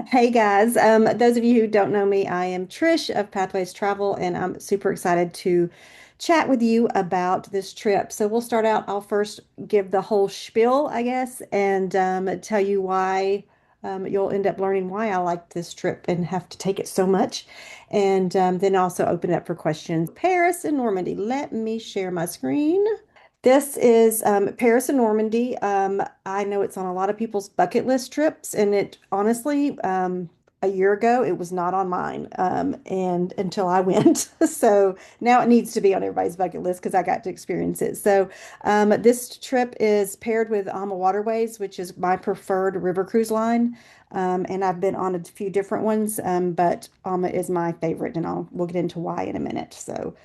Hey guys, those of you who don't know me, I am Trish of Pathways Travel, and I'm super excited to chat with you about this trip. So we'll start out. I'll first give the whole spiel, I guess, and tell you why you'll end up learning why I like this trip and have to take it so much. And then also open it up for questions. Paris and Normandy. Let me share my screen. This is Paris and Normandy. I know it's on a lot of people's bucket list trips, and it honestly, a year ago, it was not on mine, and until I went. So now it needs to be on everybody's bucket list because I got to experience it. So this trip is paired with AmaWaterways, which is my preferred river cruise line. And I've been on a few different ones, but Ama is my favorite, and we'll get into why in a minute. So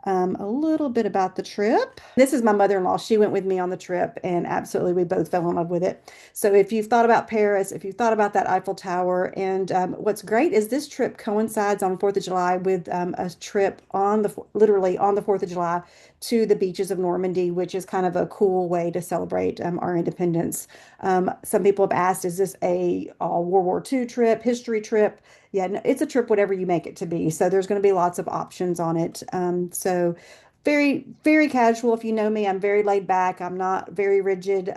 a little bit about the trip. This is my mother-in-law. She went with me on the trip, and absolutely, we both fell in love with it. So, if you've thought about Paris, if you've thought about that Eiffel Tower, and what's great is this trip coincides on 4th of July with a trip on literally on the 4th of July to the beaches of Normandy, which is kind of a cool way to celebrate our independence. Some people have asked, is this a all World War II trip, history trip? Yeah, no, it's a trip, whatever you make it to be. So there's going to be lots of options on it. So very, very casual. If you know me, I'm very laid back. I'm not very rigid.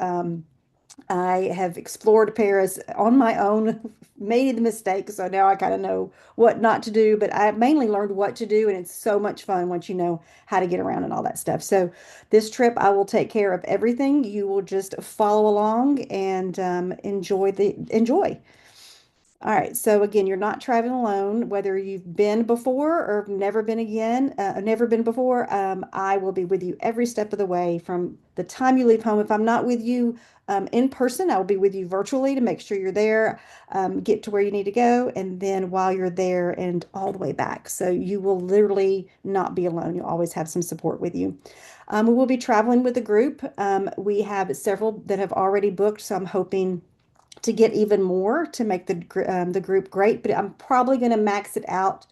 I have explored Paris on my own, made the mistake, so now I kind of know what not to do, but I mainly learned what to do, and it's so much fun once you know how to get around and all that stuff. So this trip, I will take care of everything. You will just follow along and enjoy. All right, so again, you're not traveling alone, whether you've been before or never been again, never been before. I will be with you every step of the way from the time you leave home. If I'm not with you in person, I will be with you virtually to make sure you're there, get to where you need to go, and then while you're there and all the way back. So you will literally not be alone. You'll always have some support with you. We will be traveling with a group. We have several that have already booked, so I'm hoping to get even more to make the group great, but I'm probably going to max it out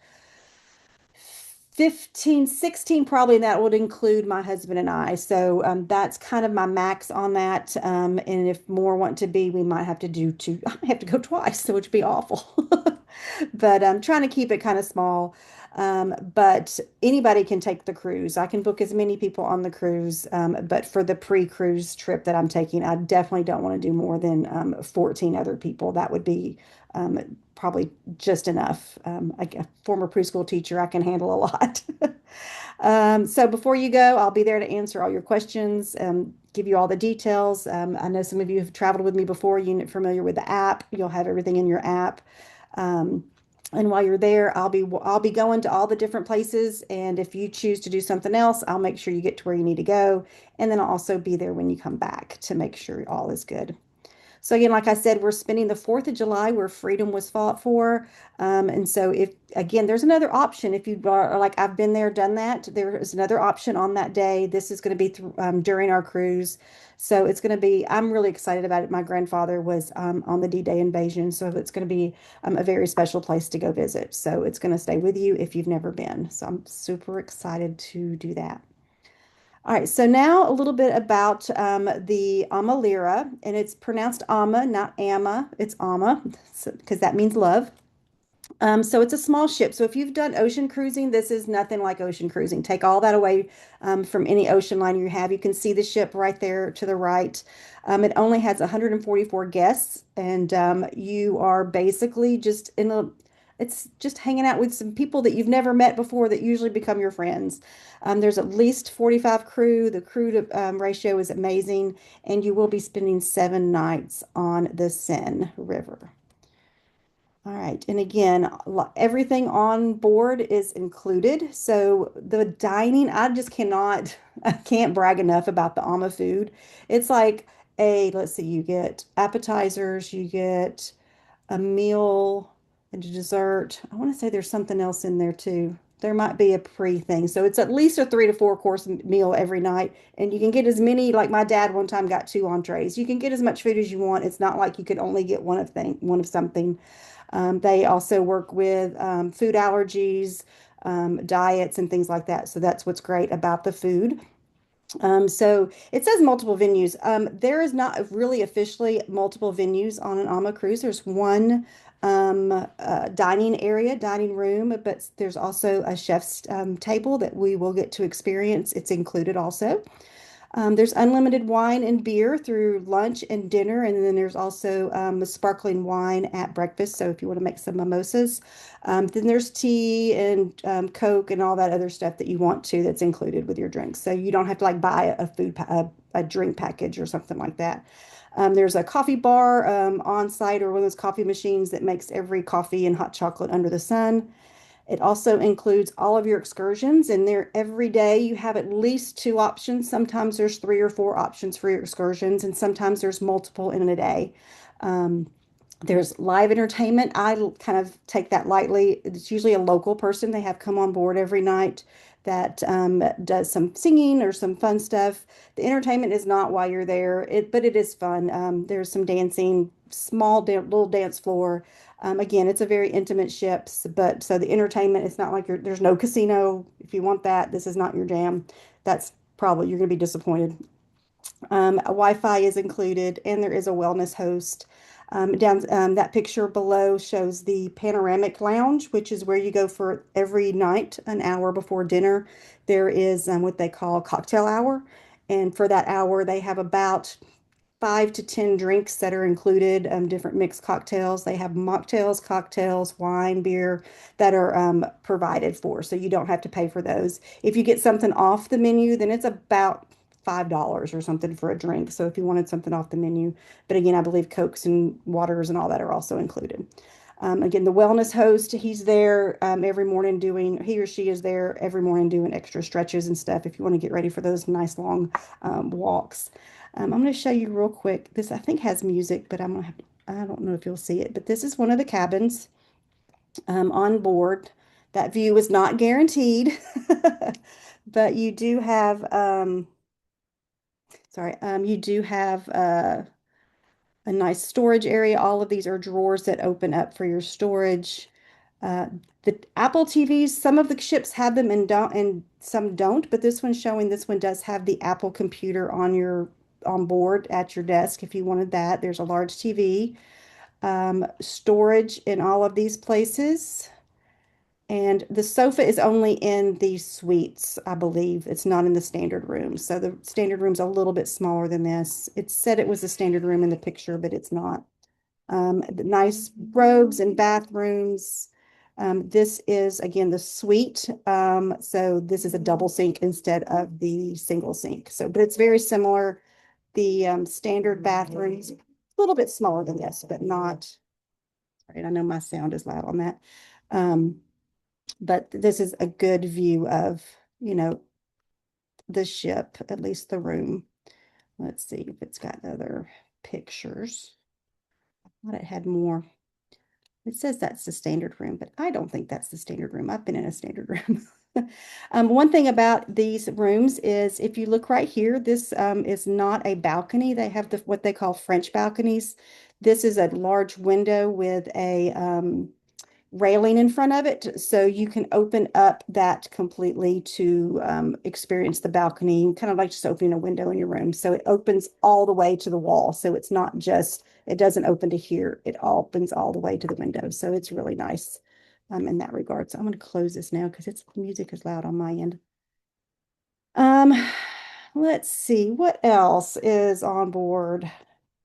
15, 16 probably, and that would include my husband and I. So that's kind of my max on that. And if more want to be, we might have to do two. I might have to go twice, so which would be awful. But I'm trying to keep it kind of small. But anybody can take the cruise. I can book as many people on the cruise. But for the pre-cruise trip that I'm taking, I definitely don't want to do more than 14 other people. That would be probably just enough. Like a former preschool teacher, I can handle a lot. So before you go, I'll be there to answer all your questions, give you all the details. I know some of you have traveled with me before. You're familiar with the app. You'll have everything in your app. Um, and while you're there, I'll be going to all the different places. And if you choose to do something else, I'll make sure you get to where you need to go. And then I'll also be there when you come back to make sure all is good. So again, like I said, we're spending the 4th of July where freedom was fought for. And so if again, there's another option. If you are like, I've been there, done that, there is another option on that day. This is going to be during our cruise. So it's going to be, I'm really excited about it. My grandfather was on the D-Day invasion. So it's going to be a very special place to go visit. So it's going to stay with you if you've never been. So I'm super excited to do that. All right, so now a little bit about the Ama Lira, and it's pronounced Ama, not Amma. It's Ama, because that means love. So it's a small ship. So if you've done ocean cruising, this is nothing like ocean cruising. Take all that away from any ocean liner you have. You can see the ship right there to the right. It only has 144 guests, and you are basically just it's just hanging out with some people that you've never met before that usually become your friends. There's at least 45 crew. The crew to ratio is amazing, and you will be spending 7 nights on the Seine River. All right. And again, everything on board is included. So the dining, I can't brag enough about the Alma food. It's like let's see, you get appetizers, you get a meal and a dessert. I want to say there's something else in there too. There might be a pre thing. So it's at least a 3 to 4 course meal every night. And you can get as many, like my dad one time got 2 entrees. You can get as much food as you want. It's not like you could only get one of something. They also work with food allergies, diets, and things like that. So that's what's great about the food. So it says multiple venues. There is not really officially multiple venues on an AMA cruise. There's one Dining area, dining room, but there's also a chef's table that we will get to experience. It's included also. There's unlimited wine and beer through lunch and dinner, and then there's also sparkling wine at breakfast. So if you want to make some mimosas, then there's tea and Coke and all that other stuff that you want to that's included with your drinks. So you don't have to like buy a drink package or something like that. There's a coffee bar on site or one of those coffee machines that makes every coffee and hot chocolate under the sun. It also includes all of your excursions, and there every day you have at least two options. Sometimes there's three or four options for your excursions, and sometimes there's multiple in a day. Um, there's live entertainment. Kind of take that lightly. It's usually a local person they have come on board every night that does some singing or some fun stuff. The entertainment is not while you're there, but it is fun. There's some dancing, little dance floor. Again, it's a very intimate ship, but so the entertainment, it's not like there's no casino. If you want that, this is not your jam. That's probably, you're going to be disappointed. Wi-Fi is included, and there is a wellness host. That picture below shows the panoramic lounge, which is where you go for every night, an hour before dinner. There is what they call cocktail hour. And for that hour, they have about 5 to 10 drinks that are included, different mixed cocktails. They have mocktails, cocktails, wine, beer that are provided for, so you don't have to pay for those. If you get something off the menu, then it's about $5 or something for a drink. So if you wanted something off the menu, but again, I believe Cokes and waters and all that are also included. Again, the wellness host, he's there every morning he or she is there every morning doing extra stretches and stuff if you want to get ready for those nice long walks. I'm going to show you real quick. This I think has music, but I don't know if you'll see it, but this is one of the cabins on board. That view is not guaranteed, but you do have, you do have a nice storage area. All of these are drawers that open up for your storage. Uh, the Apple TVs, some of the ships have them and don't, and some don't, but this one does have the Apple computer on board at your desk if you wanted that. There's a large TV, storage in all of these places. And the sofa is only in the suites, I believe. It's not in the standard room. So the standard room's a little bit smaller than this. It said it was a standard room in the picture, but it's not. The nice robes and bathrooms. This is, again, the suite. So this is a double sink instead of the single sink. So, but it's very similar. The standard bathrooms, a little bit smaller than this, but not, right, I know my sound is loud on that. Um, but this is a good view of, you know, the ship, at least the room. Let's see if it's got other pictures. I thought it had more. It says that's the standard room, but I don't think that's the standard room. I've been in a standard room. One thing about these rooms is if you look right here, this is not a balcony. They have what they call French balconies. This is a large window with a railing in front of it. So you can open up that completely to experience the balcony, kind of like just opening a window in your room. So it opens all the way to the wall. So it's not just, it doesn't open to here. It opens all the way to the window. So it's really nice in that regard. So I'm going to close this now because its music is loud on my end. Um, let's see what else is on board.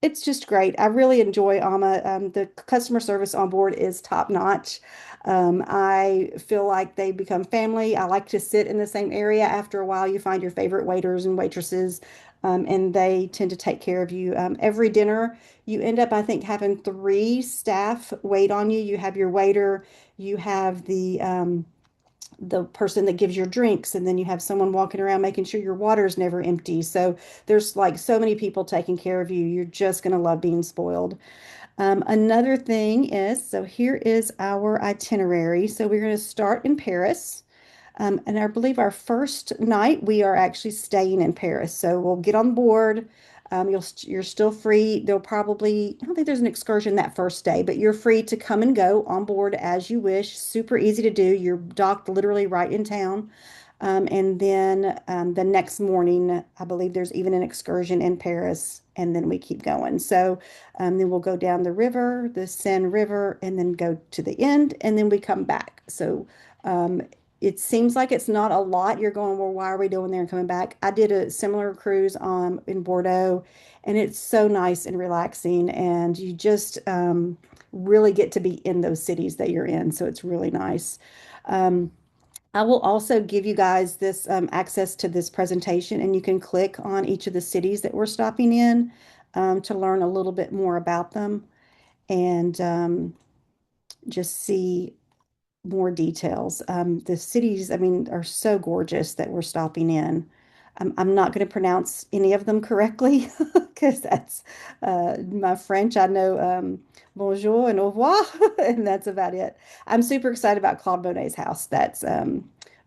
It's just great. I really enjoy AMA. The customer service on board is top notch. I feel like they become family. I like to sit in the same area. After a while, you find your favorite waiters and waitresses, and they tend to take care of you. Every dinner, you end up, I think, having three staff wait on you. You have your waiter, you have the person that gives your drinks, and then you have someone walking around making sure your water is never empty. So there's like so many people taking care of you. You're just going to love being spoiled. Another thing is, so here is our itinerary. So we're going to start in Paris. And I believe our first night we are actually staying in Paris. So we'll get on board. You're still free. They'll probably, I don't think there's an excursion that first day, but you're free to come and go on board as you wish. Super easy to do. You're docked literally right in town. And then the next morning, I believe there's even an excursion in Paris, and then we keep going. So then we'll go down the river, the Seine River, and then go to the end, and then we come back. So um, it seems like it's not a lot. You're going, well, why are we doing there and coming back? I did a similar cruise in Bordeaux, and it's so nice and relaxing, and you just really get to be in those cities that you're in. So it's really nice. Um, I will also give you guys this access to this presentation, and you can click on each of the cities that we're stopping in to learn a little bit more about them and just see more details. The cities, I mean, are so gorgeous that we're stopping in. I'm not going to pronounce any of them correctly because that's my French. I know bonjour and au revoir, and that's about it. I'm super excited about Claude Monet's house. That's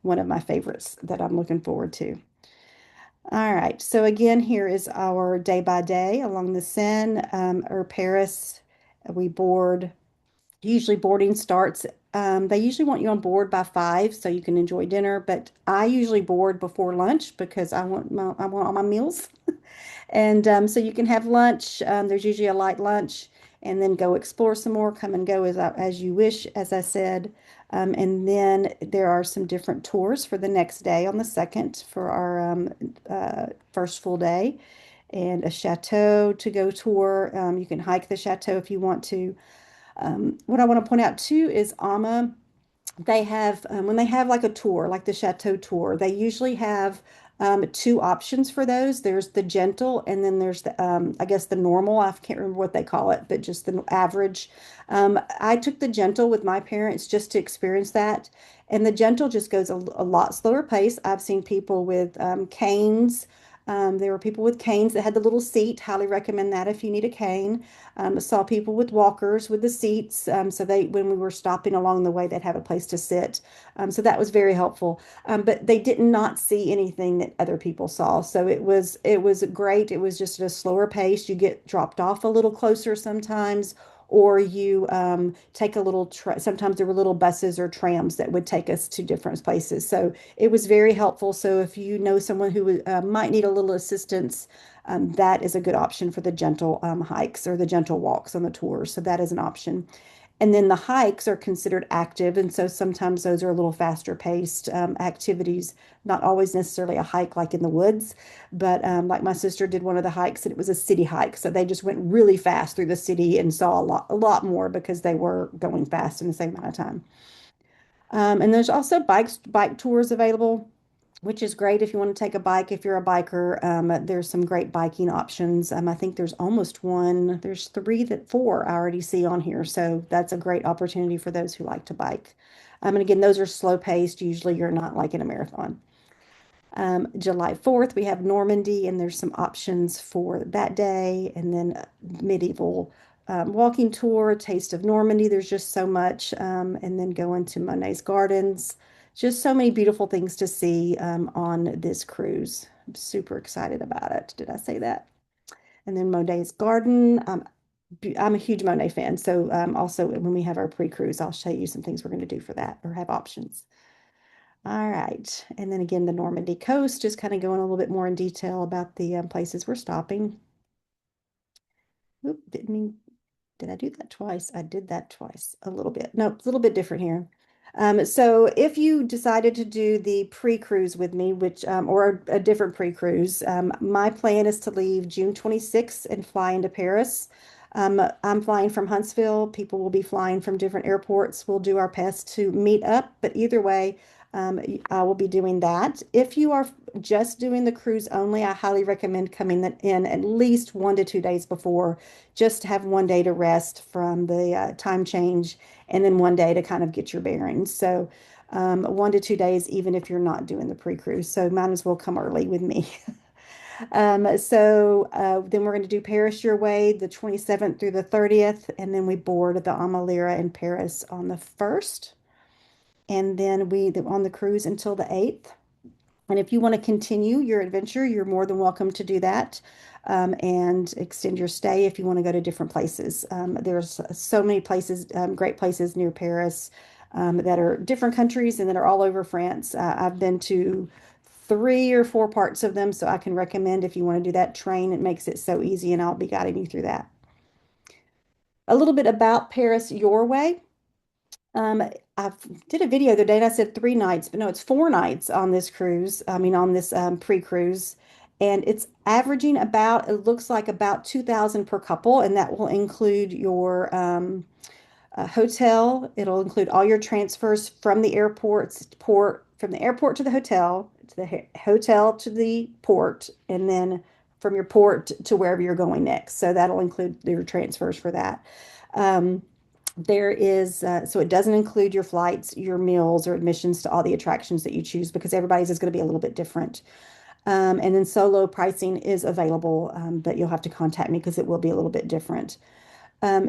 one of my favorites that I'm looking forward to. All right, so again, here is our day by day along the Seine or Paris. We board. Usually boarding starts, they usually want you on board by 5 so you can enjoy dinner, but I usually board before lunch because I want all my meals. And so you can have lunch. There's usually a light lunch, and then go explore some more, come and go as you wish, as I said. And then there are some different tours for the next day on the second for our first full day, and a chateau to go tour. You can hike the chateau if you want to. What I want to point out too is they have when they have like a tour, like the Chateau tour, they usually have two options for those. There's the gentle, and then there's the I guess the normal. I can't remember what they call it, but just the average. I took the gentle with my parents just to experience that, and the gentle just goes a lot slower pace. I've seen people with canes. There were people with canes that had the little seat. Highly recommend that if you need a cane. I saw people with walkers with the seats. So when we were stopping along the way, they'd have a place to sit. So that was very helpful. But they did not see anything that other people saw. So it was great. It was just at a slower pace. You get dropped off a little closer sometimes, or you take a little sometimes there were little buses or trams that would take us to different places. So it was very helpful. So if you know someone who might need a little assistance, that is a good option for the gentle hikes or the gentle walks on the tours. So that is an option. And then the hikes are considered active. And so sometimes those are a little faster paced activities, not always necessarily a hike like in the woods, but like my sister did one of the hikes and it was a city hike. So they just went really fast through the city and saw a lot more because they were going fast in the same amount of time. And there's also bike tours available, which is great if you want to take a bike. If you're a biker, there's some great biking options. I think there's almost one. There's four I already see on here. So that's a great opportunity for those who like to bike. And again, those are slow paced. Usually you're not like in a marathon. July 4th, we have Normandy, and there's some options for that day. And then medieval walking tour, Taste of Normandy. There's just so much. And then going to Monet's Gardens. Just so many beautiful things to see on this cruise. I'm super excited about it. Did I say that? And then Monet's Garden. I'm a huge Monet fan. So also when we have our pre-cruise, I'll show you some things we're going to do for that or have options. All right. And then again, the Normandy coast, just kind of going a little bit more in detail about the places we're stopping. Oop, didn't mean, did I do that twice? I did that twice a little bit. No, it's a little bit different here. So if you decided to do the pre-cruise with me, which or a different pre-cruise, my plan is to leave June 26th and fly into Paris. I'm flying from Huntsville. People will be flying from different airports. We'll do our best to meet up, but either way, I will be doing that. If you are just doing the cruise only, I highly recommend coming in at least 1 to 2 days before, just to have one day to rest from the time change, and then one day to kind of get your bearings. So 1 to 2 days, even if you're not doing the pre-cruise. So might as well come early with me. Then we're going to do Paris your way, the 27th through the 30th, and then we board the Amalira in Paris on the 1st. And then on the cruise until the 8th. And if you want to continue your adventure, you're more than welcome to do that and extend your stay if you want to go to different places. There's so many places, great places near Paris. that are different countries and that are all over France. I've been to 3 or 4 parts of them, so I can recommend if you want to do that train. It makes it so easy, and I'll be guiding you through that. A little bit about Paris your way. Um, I did a video the other day and I said 3 nights, but no, it's 4 nights on this cruise. I mean, on this pre-cruise, and it's averaging about, it looks like about 2,000 per couple, and that will include your hotel. It'll include all your transfers from the from the airport to the hotel, to the hotel to the port, and then from your port to wherever you're going next. So that'll include your transfers for that. Um, there is, so it doesn't include your flights, your meals, or admissions to all the attractions that you choose because everybody's is going to be a little bit different. And then solo pricing is available, but you'll have to contact me because it will be a little bit different.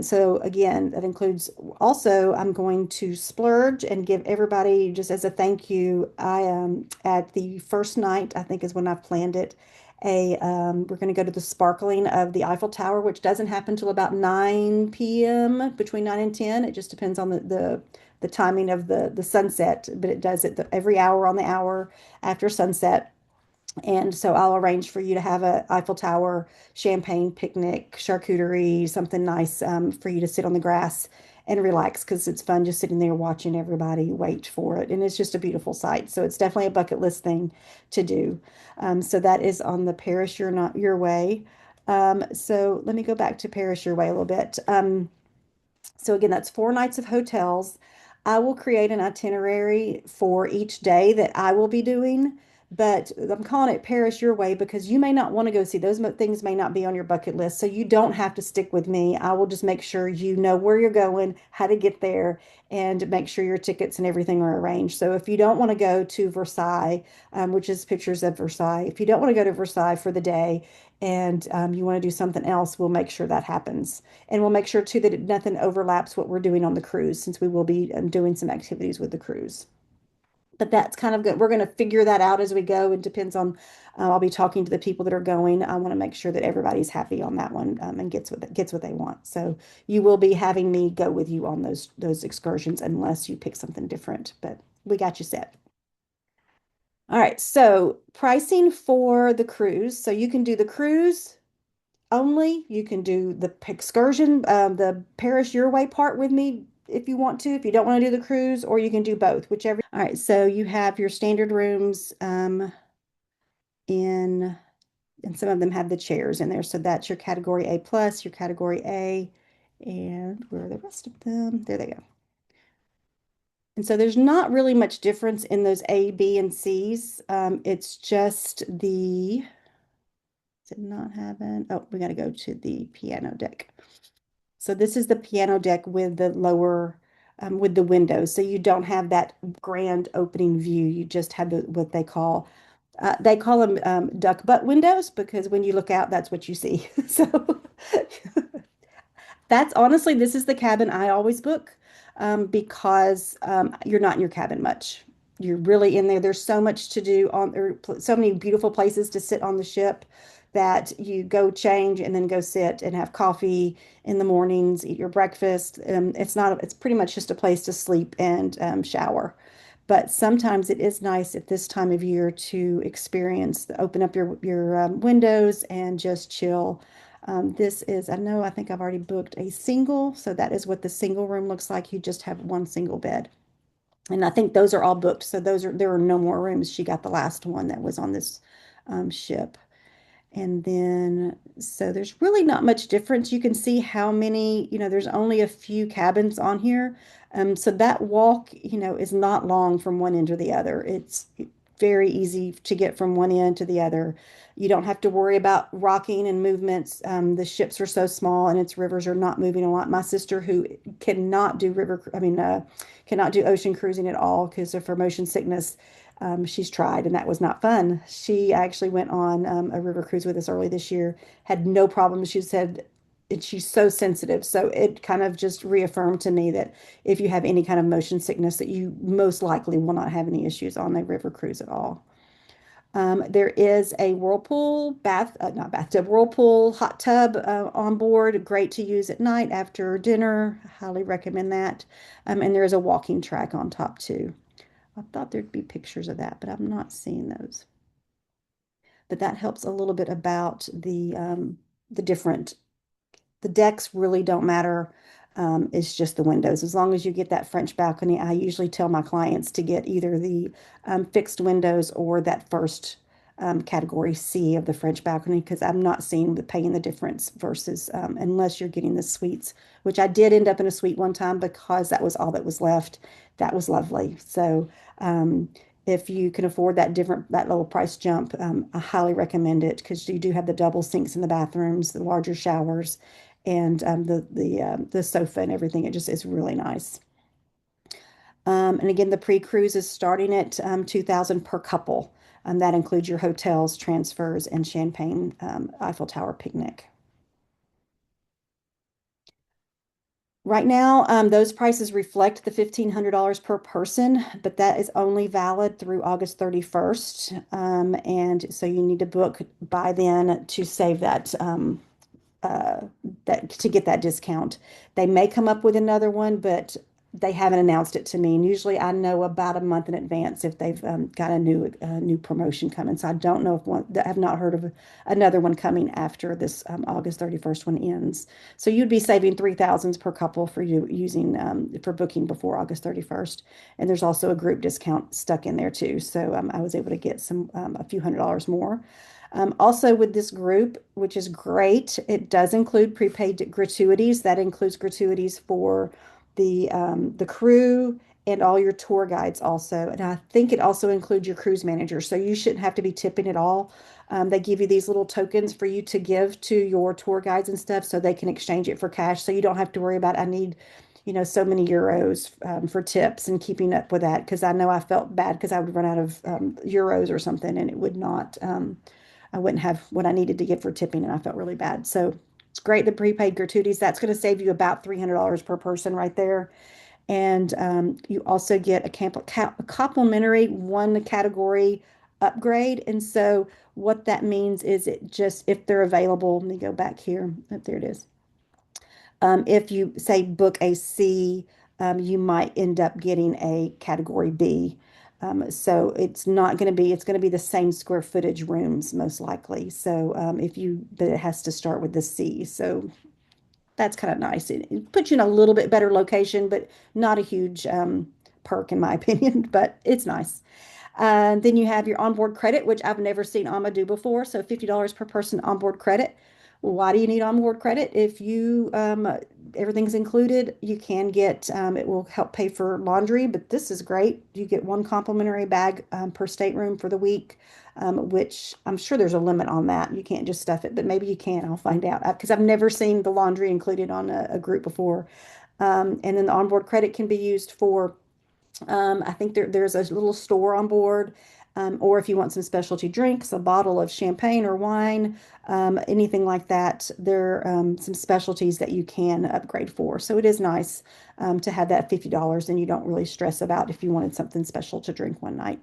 So again, that includes also, I'm going to splurge and give everybody, just as a thank you, I at the first night, I think is when I've planned it, we're going to go to the sparkling of the Eiffel Tower, which doesn't happen till about 9 p.m., between 9 and 10. It just depends on the timing of the sunset, but it does it every hour on the hour after sunset. And so I'll arrange for you to have a Eiffel Tower champagne picnic, charcuterie, something nice for you to sit on the grass and relax because it's fun just sitting there watching everybody wait for it. And it's just a beautiful sight. So it's definitely a bucket list thing to do. So that is on the Paris Your Not Your Way. So let me go back to Paris Your Way a little bit. So again, that's 4 nights of hotels. I will create an itinerary for each day that I will be doing, but I'm calling it Paris Your Way because you may not want to go see those things may not be on your bucket list. So you don't have to stick with me. I will just make sure you know where you're going, how to get there, and make sure your tickets and everything are arranged. So if you don't want to go to Versailles, which is pictures of Versailles, if you don't want to go to Versailles for the day and you want to do something else, we'll make sure that happens. And we'll make sure too that nothing overlaps what we're doing on the cruise since we will be doing some activities with the cruise. But that's kind of good. We're going to figure that out as we go. It depends on, I'll be talking to the people that are going. I want to make sure that everybody's happy on that one and gets what they want. So you will be having me go with you on those excursions unless you pick something different. But we got you set. All right. So pricing for the cruise. So you can do the cruise only. You can do the excursion, the Paris Your Way part with me if you want to, if you don't want to do the cruise, or you can do both, whichever. All right, so you have your standard rooms in, and some of them have the chairs in there. So that's your category A plus, your category A, and where are the rest of them? There they go. And so there's not really much difference in those A, B, and C's. It's just is it not having, oh, we got to go to the piano deck. So this is the piano deck with the lower, with the windows. So you don't have that grand opening view. You just have what they call them duck butt windows because when you look out, that's what you see. So that's honestly, this is the cabin I always book because you're not in your cabin much. You're really in there. There's so much to do on there, so many beautiful places to sit on the ship that you go change and then go sit and have coffee in the mornings, eat your breakfast. It's pretty much just a place to sleep and shower. But sometimes it is nice at this time of year to open up your windows and just chill. This is, I think I've already booked a single, so that is what the single room looks like. You just have one single bed. And I think those are all booked. So there are no more rooms. She got the last one that was on this ship. And then, so there's really not much difference. You can see how many, there's only a few cabins on here. So that walk, is not long from one end to the other. It's very easy to get from one end to the other. You don't have to worry about rocking and movements. The ships are so small and its rivers are not moving a lot. My sister, who cannot do cannot do ocean cruising at all because of her motion sickness, she's tried, and that was not fun. She actually went on a river cruise with us early this year, had no problem. She said she's so sensitive. So it kind of just reaffirmed to me that if you have any kind of motion sickness, that you most likely will not have any issues on a river cruise at all. There is a whirlpool not bathtub, whirlpool hot tub on board. Great to use at night after dinner. Highly recommend that. And there is a walking track on top too. I thought there'd be pictures of that, but I'm not seeing those. But that helps a little bit about the different the decks really don't matter. It's just the windows. As long as you get that French balcony, I usually tell my clients to get either the fixed windows or that first category C of the French balcony because I'm not seeing the paying the difference versus unless you're getting the suites, which I did end up in a suite one time because that was all that was left. That was lovely. So if you can afford that little price jump, I highly recommend it because you do have the double sinks in the bathrooms, the larger showers, and the sofa and everything. It just is really nice. And again, the pre-cruise is starting at 2000 per couple. That includes your hotels, transfers, and champagne Eiffel Tower picnic. Right now, those prices reflect the $1,500 per person, but that is only valid through August 31st. And so you need to book by then to save uh, that to get that discount. They may come up with another one, but they haven't announced it to me. And usually I know about a month in advance if they've got a new promotion coming. So I don't know if one, I have not heard of another one coming after this August 31st one ends. So you'd be saving 3,000 per couple for you using for booking before August 31st. And there's also a group discount stuck in there too. So I was able to get a few $100s more. Also, with this group, which is great, it does include prepaid gratuities. That includes gratuities for the crew and all your tour guides also. And I think it also includes your cruise manager. So you shouldn't have to be tipping at all. They give you these little tokens for you to give to your tour guides and stuff so they can exchange it for cash. So you don't have to worry about, I need, so many euros for tips and keeping up with that. Because I know I felt bad because I would run out of euros or something and it would not. I wouldn't have what I needed to give for tipping, and I felt really bad. So it's great, the prepaid gratuities. That's going to save you about $300 per person right there. And you also get a complimentary one category upgrade. And so what that means is it just, if they're available, let me go back here. Oh, there it is. If you say book a C, you might end up getting a category B. So it's going to be the same square footage rooms most likely. So but it has to start with the C. So that's kind of nice. It puts you in a little bit better location, but not a huge perk in my opinion, but it's nice. Then you have your onboard credit, which I've never seen Amma do before. So $50 per person onboard credit. Why do you need onboard credit? If you everything's included, you can get it will help pay for laundry, but this is great. You get one complimentary bag per stateroom for the week, which I'm sure there's a limit on that. You can't just stuff it, but maybe you can. I'll find out because I've never seen the laundry included on a group before. And then the onboard credit can be used for I think there's a little store on board, or if you want some specialty drinks, a bottle of champagne or wine, anything like that. There are some specialties that you can upgrade for. So it is nice to have that $50 and you don't really stress about if you wanted something special to drink one night.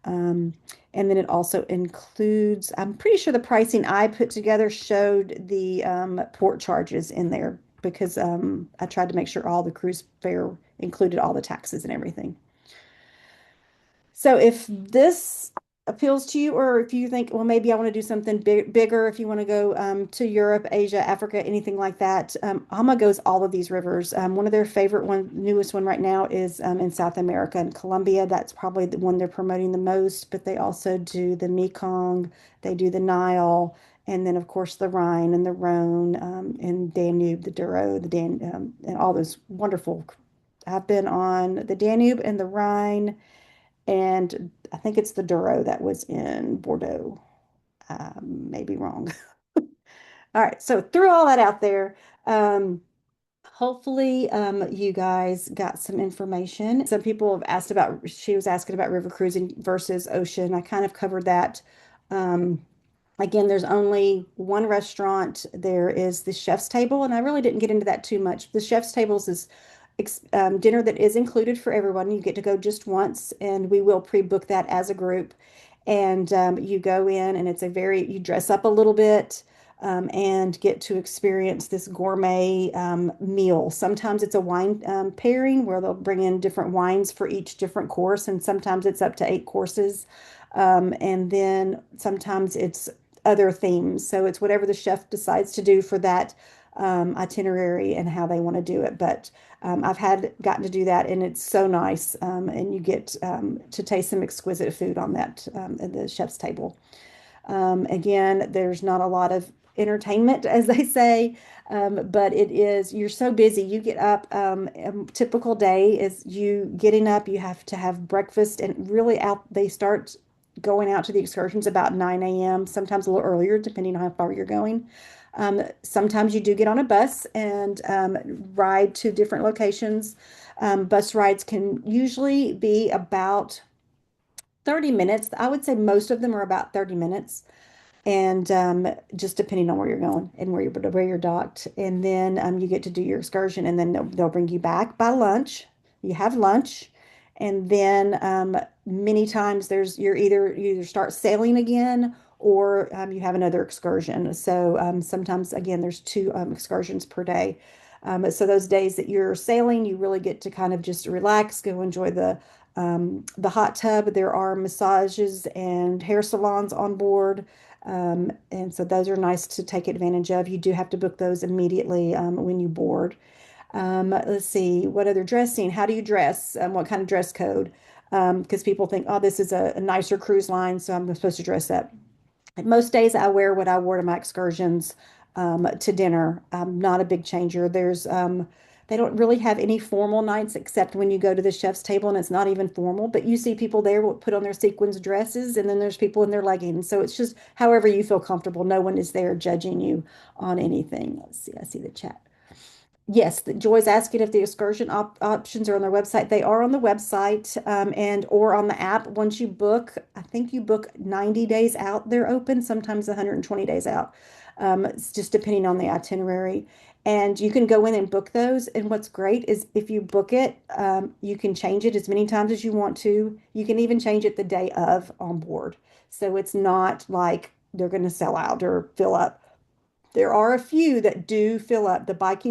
Um, and then it also includes, I'm pretty sure the pricing I put together showed the port charges in there because I tried to make sure all the cruise fare included all the taxes and everything. So if this appeals to you, or if you think, well, maybe I want to do something bigger, if you want to go to Europe, Asia, Africa, anything like that, Alma goes all of these rivers. One of their favorite newest one right now is in South America and Colombia. That's probably the one they're promoting the most, but they also do the Mekong, they do the Nile, and then of course the Rhine and the Rhone, and Danube, the Douro, and all those wonderful. I've been on the Danube and the Rhine and I think it's the Douro that was in Bordeaux. Maybe wrong. All right, so threw all that out there. Hopefully, you guys got some information. Some people have asked about, she was asking about river cruising versus ocean. I kind of covered that. Um, Again, there's only one restaurant. There is the chef's table, and I really didn't get into that too much. The chef's tables is dinner that is included for everyone. You get to go just once, and we will pre-book that as a group. And you go in, and you dress up a little bit and get to experience this gourmet meal. Sometimes it's a wine pairing where they'll bring in different wines for each different course, and sometimes it's up to 8 courses. And then sometimes it's other themes. So it's whatever the chef decides to do for that itinerary and how they want to do it. But I've had gotten to do that, and it's so nice. And you get to taste some exquisite food on that at the chef's table. Again, there's not a lot of entertainment, as they say, but you're so busy. You get up, a typical day is you getting up, you have to have breakfast, and really they start going out to the excursions about 9 a.m., sometimes a little earlier, depending on how far you're going. Sometimes you do get on a bus and ride to different locations. Bus rides can usually be about 30 minutes. I would say most of them are about 30 minutes, and just depending on where you're going and where you're docked. And then you get to do your excursion, and then they'll bring you back by lunch. You have lunch, and then many times you either start sailing again, or you have another excursion. So sometimes again there's two excursions per day. So those days that you're sailing, you really get to kind of just relax, go enjoy the hot tub. There are massages and hair salons on board. And so those are nice to take advantage of. You do have to book those immediately when you board. Let's see, what other dressing? How do you dress? What kind of dress code? Because people think, oh, this is a nicer cruise line, so I'm supposed to dress up. Most days I wear what I wore to my excursions to dinner. Not a big changer. They don't really have any formal nights except when you go to the chef's table and it's not even formal, but you see people there will put on their sequins dresses, and then there's people in their leggings. So it's just however you feel comfortable. No one is there judging you on anything. Let's see, I see the chat. Yes, Joy's asking if the excursion options are on their website. They are on the website and or on the app. Once you book, I think you book 90 days out, they're open, sometimes 120 days out. It's just depending on the itinerary. And you can go in and book those. And what's great is if you book it, you can change it as many times as you want to. You can even change it the day of on board. So it's not like they're going to sell out or fill up. There are a few that do fill up. The bike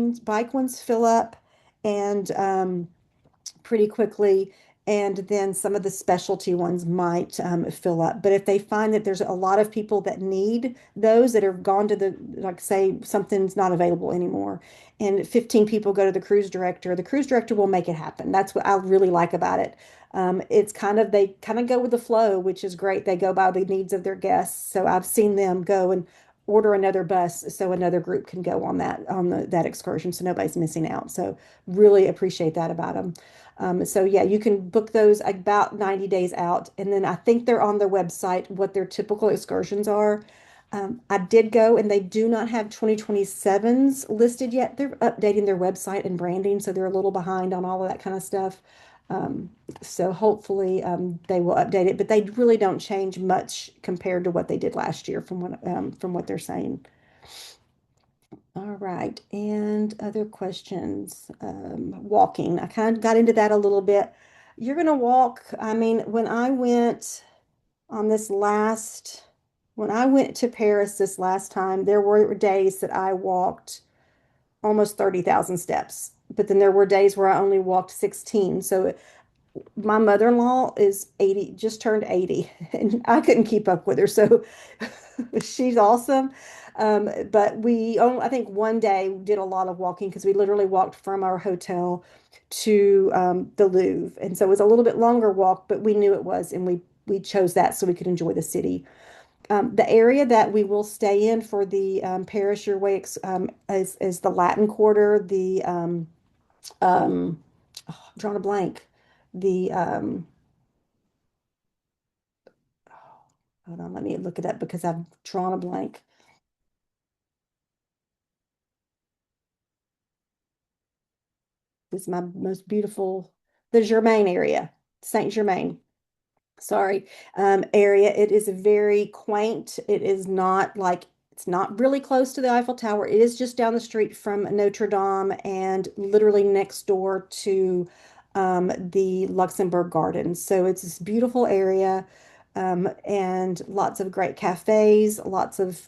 ones fill up and pretty quickly, and then some of the specialty ones might fill up. But if they find that there's a lot of people that need those that have gone to like say something's not available anymore, and 15 people go to the cruise director will make it happen. That's what I really like about it. They kind of go with the flow, which is great. They go by the needs of their guests. So I've seen them go and order another bus so another group can go on that excursion, so nobody's missing out. So really appreciate that about them. So yeah, you can book those about 90 days out, and then I think they're on their website what their typical excursions are. I did go, and they do not have 2027s listed yet. They're updating their website and branding, so they're a little behind on all of that kind of stuff. Um, so hopefully they will update it, but they really don't change much compared to what they did last year from what they're saying. All right, and other questions. Walking. I kind of got into that a little bit. You're going to walk. I mean, on this last, when I went to Paris this last time, there were days that I walked almost 30,000 steps. But then there were days where I only walked 16. So my mother-in-law is 80, just turned 80, and I couldn't keep up with her. So she's awesome. But I think one day we did a lot of walking because we literally walked from our hotel to the Louvre. And so it was a little bit longer walk, but we knew it was, and we chose that so we could enjoy the city. The area that we will stay in for the Paris Your Way is the Latin Quarter, um, oh, I'm drawing a blank. The hold on, let me look it up because I've drawn a blank. This is my most beautiful, the Germain area, Saint Germain. Sorry, area. It is very quaint. It's not really close to the Eiffel Tower. It is just down the street from Notre Dame and literally next door to the Luxembourg Gardens. So it's this beautiful area. and lots of great cafes, lots of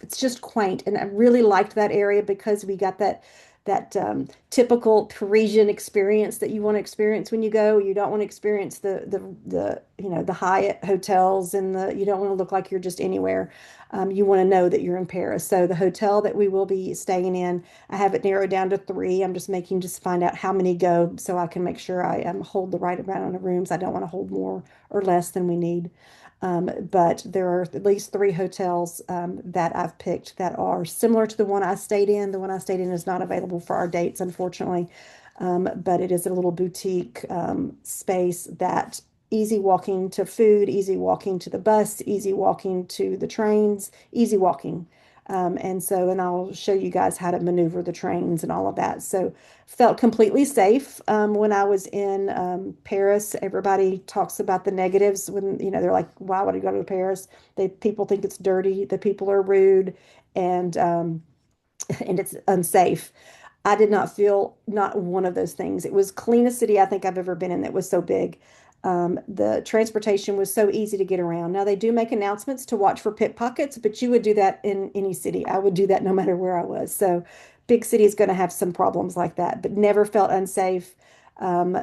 it's just quaint. And I really liked that area because we got that typical Parisian experience that you want to experience when you go. You don't want to experience the the Hyatt hotels and the you don't want to look like you're just anywhere. You want to know that you're in Paris. So the hotel that we will be staying in, I have it narrowed down to three. I'm just making just find out how many go so I can make sure I hold the right amount of rooms. I don't want to hold more or less than we need. But there are at least three hotels that I've picked that are similar to the one I stayed in. The one I stayed in is not available for our dates, unfortunately. But it is a little boutique space that easy walking to food, easy walking to the bus, easy walking to the trains, easy walking. And I'll show you guys how to maneuver the trains and all of that. So felt completely safe when I was in Paris. Everybody talks about the negatives when, they're like, why would I go to Paris? People think it's dirty, the people are rude, and and it's unsafe. I did not feel not one of those things. It was cleanest city I think I've ever been in that was so big. The transportation was so easy to get around. Now they do make announcements to watch for pickpockets, but you would do that in any city. I would do that no matter where I was. So big city is going to have some problems like that, but never felt unsafe. Um,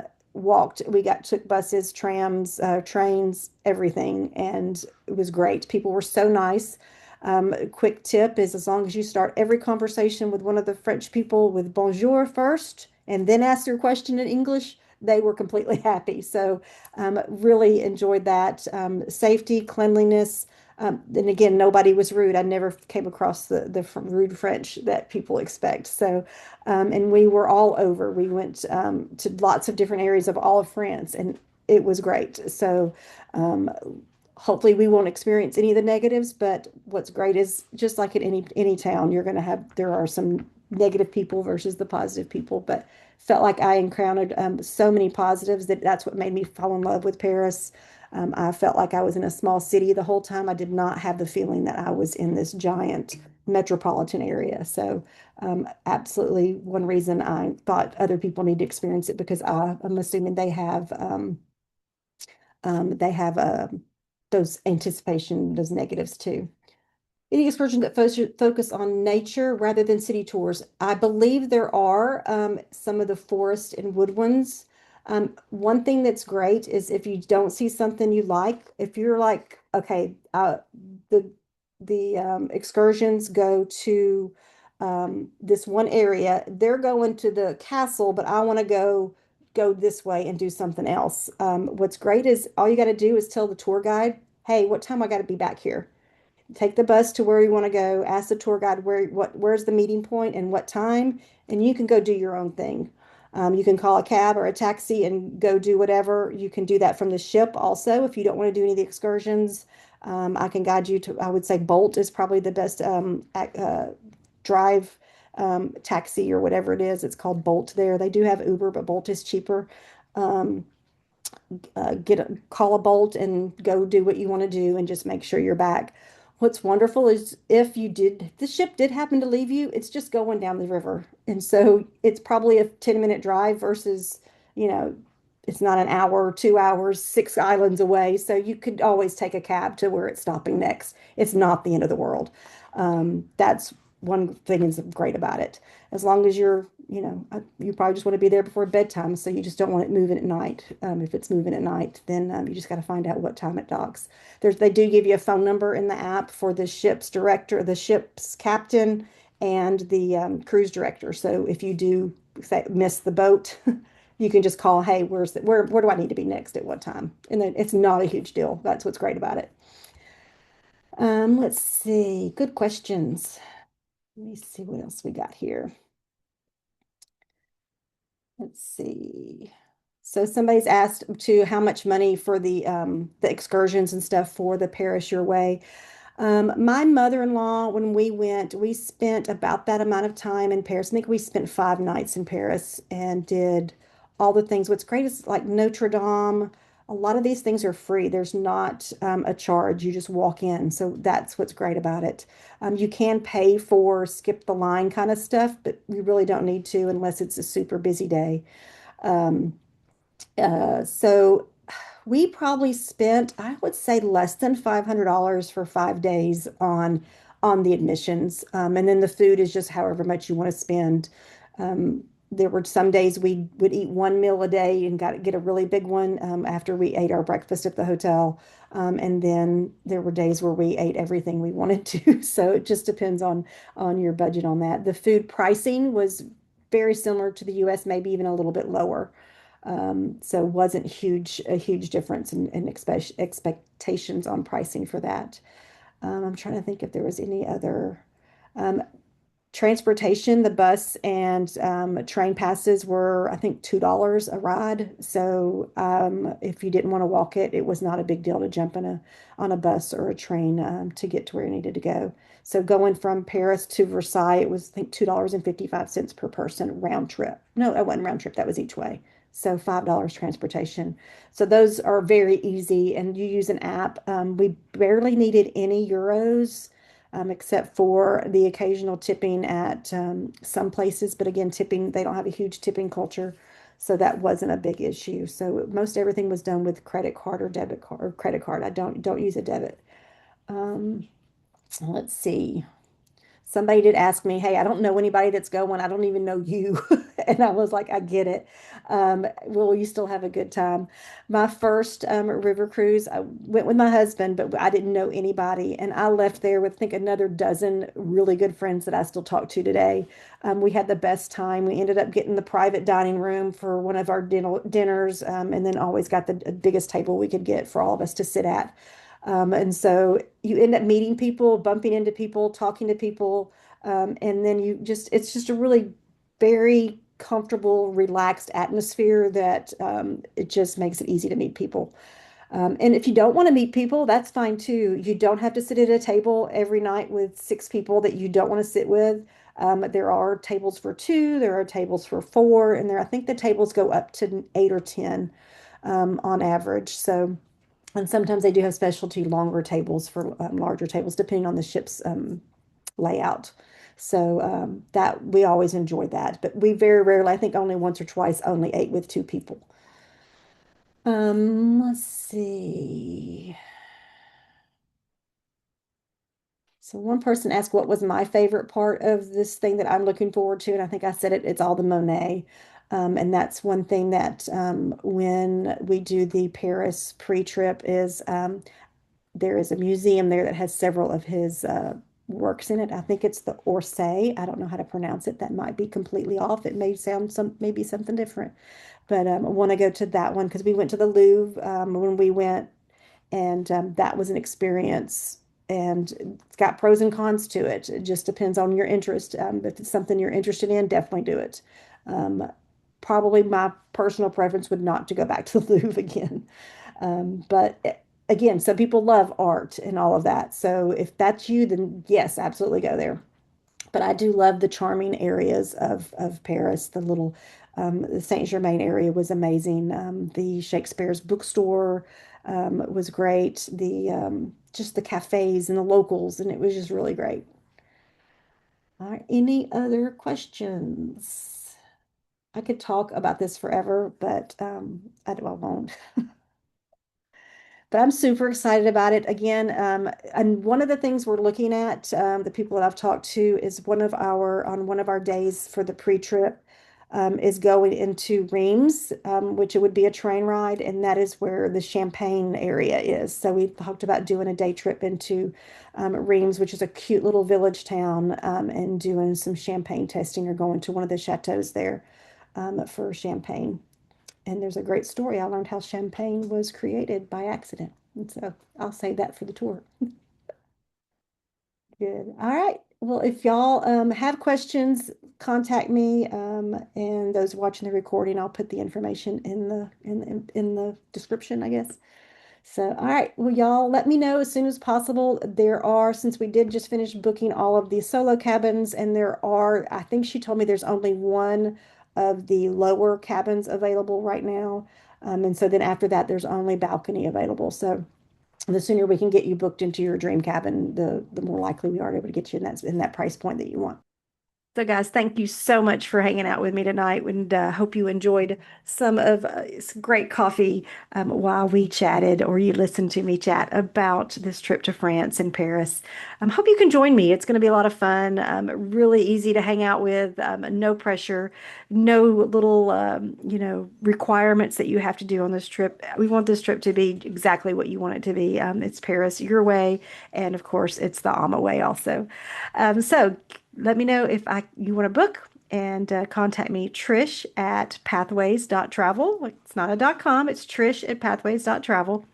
took buses, trams, trains, everything, and it was great. People were so nice. A quick tip is as long as you start every conversation with one of the French people with bonjour first and then ask your question in English, they were completely happy. So, really enjoyed that. Safety, cleanliness. And again, nobody was rude. I never came across the rude French that people expect. So, and we were all over. We went to lots of different areas of all of France, and it was great. So, um, hopefully we won't experience any of the negatives, but what's great is just like in any town, you're going to have there are some negative people versus the positive people, but felt like I encountered so many positives that's what made me fall in love with Paris. I felt like I was in a small city the whole time. I did not have the feeling that I was in this giant metropolitan area. So, absolutely one reason I thought other people need to experience it because I'm assuming they have those anticipation, those negatives too. Any excursions that focus on nature rather than city tours? I believe there are some of the forest and wood ones. One thing that's great is if you don't see something you like, if you're like, okay, the excursions go to this one area, they're going to the castle, but I want to go this way and do something else. What's great is all you got to do is tell the tour guide, hey, what time I got to be back here? Take the bus to where you want to go, ask the tour guide where's the meeting point and what time, and you can go do your own thing. You can call a cab or a taxi and go do whatever. You can do that from the ship also if you don't want to do any of the excursions. I can guide you to, I would say Bolt is probably the best drive taxi or whatever it is. It's called Bolt there. They do have Uber, but Bolt is cheaper. Um, call a bolt and go do what you want to do and just make sure you're back. What's wonderful is if the ship did happen to leave you, it's just going down the river. And so it's probably a 10-minute drive versus, you know, it's not an hour, 2 hours, six islands away. So you could always take a cab to where it's stopping next. It's not the end of the world. That's one thing is great about it. As long as you probably just want to be there before bedtime, so you just don't want it moving at night. If it's moving at night, then you just got to find out what time it docks. They do give you a phone number in the app for the ship's director, the ship's captain, and the cruise director. So if you do miss the boat, you can just call, hey, where do I need to be next at what time? And then it's not a huge deal. That's what's great about it. Let's see. Good questions. Let me see what else we got here. Let's see. So somebody's asked to how much money for the excursions and stuff for the Paris Your Way. My mother-in-law, when we went, we spent about that amount of time in Paris. I think we spent 5 nights in Paris and did all the things. What's great is like Notre Dame. A lot of these things are free. There's not a charge. You just walk in. So that's what's great about it. You can pay for skip the line kind of stuff, but you really don't need to unless it's a super busy day. Um, so We probably spent, I would say, less than $500 for 5 days on the admissions. And then the food is just however much you want to spend. There were some days we would eat one meal a day and got get a really big one after we ate our breakfast at the hotel. And then there were days where we ate everything we wanted to. So it just depends on your budget on that. The food pricing was very similar to the US, maybe even a little bit lower. So wasn't a huge difference in expectations on pricing for that. I'm trying to think if there was any other. Um, Transportation, the bus and train passes were, I think, $2 a ride. So if you didn't want to walk it, it was not a big deal to jump in a on a bus or a train to get to where you needed to go. So going from Paris to Versailles, it was, I think, $2.55 per person round trip. No, it wasn't round trip. That was each way. So $5 transportation. So those are very easy, and you use an app. We barely needed any euros except for the occasional tipping at some places. But again, tipping, they don't have a huge tipping culture. So that wasn't a big issue. So most everything was done with credit card or debit card or credit card. I don't use a debit. Um, let's see. Somebody did ask me, hey, I don't know anybody that's going. I don't even know you. And I was like, I get it. Will you still have a good time? My first river cruise, I went with my husband, but I didn't know anybody. And I left there with, I think, another dozen really good friends that I still talk to today. We had the best time. We ended up getting the private dining room for one of our dinners, and then always got the biggest table we could get for all of us to sit at. And so you end up meeting people, bumping into people, talking to people, and then it's just a really very comfortable, relaxed atmosphere that it just makes it easy to meet people. And if you don't want to meet people, that's fine too. You don't have to sit at a table every night with six people that you don't want to sit with. There are tables for two, there are tables for four, and I think the tables go up to eight or 10 on average. So. And sometimes they do have specialty longer tables for larger tables, depending on the ship's layout. So that we always enjoy that. But we very rarely, I think only once or twice, only ate with two people. Let's see. So one person asked what was my favorite part of this thing that I'm looking forward to, and I think I said it, it's all the Monet. And that's one thing that when we do the Paris pre-trip is there is a museum there that has several of his works in it. I think it's the Orsay. I don't know how to pronounce it. That might be completely off. It may sound maybe something different, but I want to go to that one because we went to the Louvre when we went, and that was an experience. And it's got pros and cons to it. It just depends on your interest. If it's something you're interested in, definitely do it. Um, Probably my personal preference would not to go back to the Louvre again. But again, some people love art and all of that. So if that's you, then yes, absolutely go there. But I do love the charming areas of Paris. The Saint Germain area was amazing. The Shakespeare's bookstore was great. The just the cafes and the locals, and it was just really great. All right, any other questions? I could talk about this forever, but I won't. But I'm super excited about it. Again, and one of the things we're looking at, the people that I've talked to, is on one of our days for the pre-trip, is going into Reims, which it would be a train ride, and that is where the Champagne area is. So we talked about doing a day trip into Reims, which is a cute little village town, and doing some champagne testing or going to one of the chateaus there for champagne. And there's a great story. I learned how champagne was created by accident. And so I'll save that for the tour. Good. All right. Well, if y'all have questions, contact me. And those watching the recording, I'll put the information in the description, I guess. So, all right. Well, y'all let me know as soon as possible. Since we did just finish booking all of the solo cabins, and I think she told me there's only one of the lower cabins available right now. And so then after that, there's only balcony available. So the sooner we can get you booked into your dream cabin, the more likely we are to be able to get you in that price point that you want. So, guys, thank you so much for hanging out with me tonight, and hope you enjoyed some great coffee while we chatted, or you listened to me chat about this trip to France and Paris. Hope you can join me. It's going to be a lot of fun. Really easy to hang out with. No pressure, no little requirements that you have to do on this trip. We want this trip to be exactly what you want it to be. It's Paris your way, and of course, it's the Ama way also. So let me know if you want to book and contact me, Trish at pathways.travel. It's not a .com, it's Trish at pathways.travel.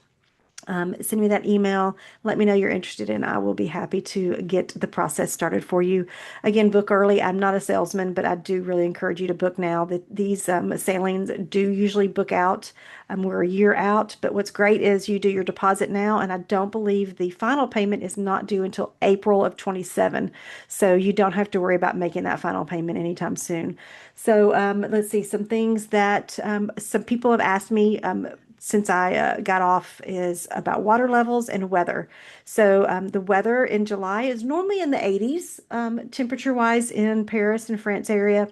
Send me that email. Let me know you're interested, and I will be happy to get the process started for you. Again, book early. I'm not a salesman, but I do really encourage you to book now. That these sailings do usually book out. We're a year out, but what's great is you do your deposit now, and I don't believe the final payment is not due until April of 27. So you don't have to worry about making that final payment anytime soon. So let's see, some things that some people have asked me. Since I got off is about water levels and weather. So the weather in July is normally in the 80s, temperature wise in Paris and France area.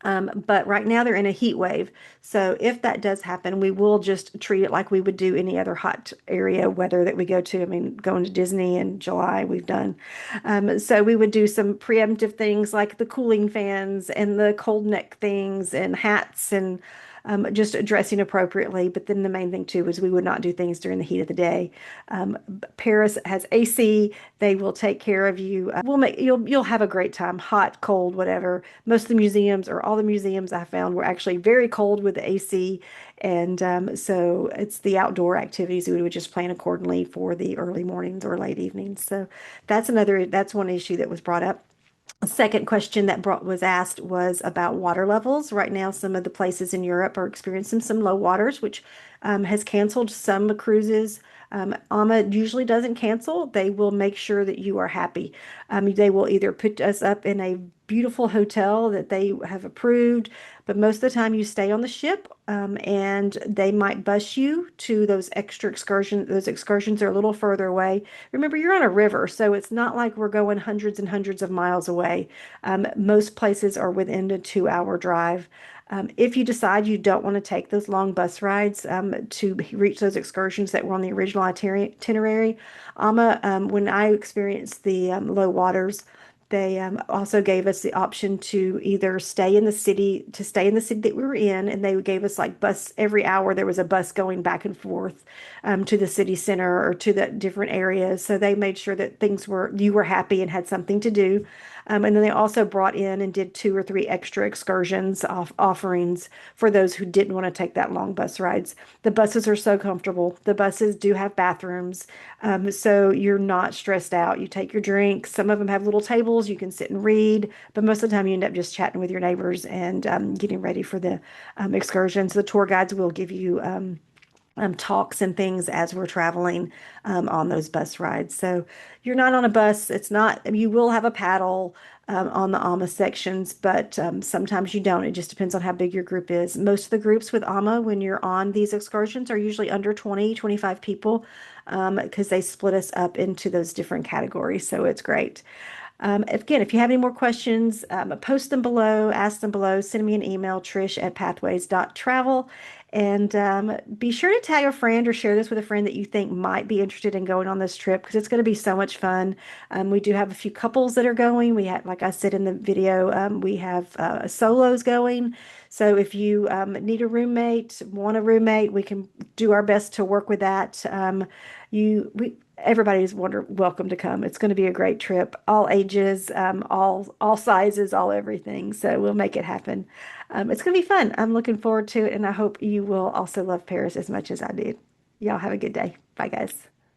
But right now they're in a heat wave. So if that does happen, we will just treat it like we would do any other hot area weather that we go to. I mean, going to Disney in July, we've done. So we would do some preemptive things like the cooling fans and the cold neck things and hats and just dressing appropriately. But then the main thing too is we would not do things during the heat of the day. Paris has AC. They will take care of you. You'll have a great time, hot, cold, whatever. Most of the museums or all the museums I found were actually very cold with the AC. And so it's the outdoor activities we would just plan accordingly for the early mornings or late evenings. So that's one issue that was brought up. A second question that was asked was about water levels. Right now, some of the places in Europe are experiencing some low waters, which has canceled some cruises. AMA usually doesn't cancel. They will make sure that you are happy. They will either put us up in a beautiful hotel that they have approved, but most of the time you stay on the ship, and they might bus you to those extra excursions. Those excursions are a little further away. Remember, you're on a river, so it's not like we're going hundreds and hundreds of miles away. Most places are within a 2 hour drive. If you decide you don't want to take those long bus rides to reach those excursions that were on the original itinerary, when I experienced the low waters, they also gave us the option to either stay in the city that we were in, and they gave us like bus every hour. There was a bus going back and forth to the city center or to the different areas. So they made sure that you were happy and had something to do. And then they also brought in and did 2 or 3 extra excursions offerings for those who didn't want to take that long bus rides. The buses are so comfortable. The buses do have bathrooms, so you're not stressed out. You take your drink. Some of them have little tables you can sit and read, but most of the time you end up just chatting with your neighbors and getting ready for the excursions. The tour guides will give you talks and things as we're traveling on those bus rides. So you're not on a bus. It's not, you will have a paddle on the AMA sections, but sometimes you don't. It just depends on how big your group is. Most of the groups with AMA, when you're on these excursions, are usually under 20, 25 people because they split us up into those different categories. So it's great. Again, if you have any more questions, post them below, ask them below, send me an email, Trish at pathways.travel. And be sure to tag a friend or share this with a friend that you think might be interested in going on this trip because it's going to be so much fun. We do have a few couples that are going. We have, like I said in the video, we have solos going. So if you need a roommate, want a roommate, we can do our best to work with that. Everybody's welcome to come. It's going to be a great trip, all ages, all sizes, all everything. So we'll make it happen. It's going to be fun. I'm looking forward to it, and I hope you will also love Paris as much as I did. Y'all have a good day. Bye, guys.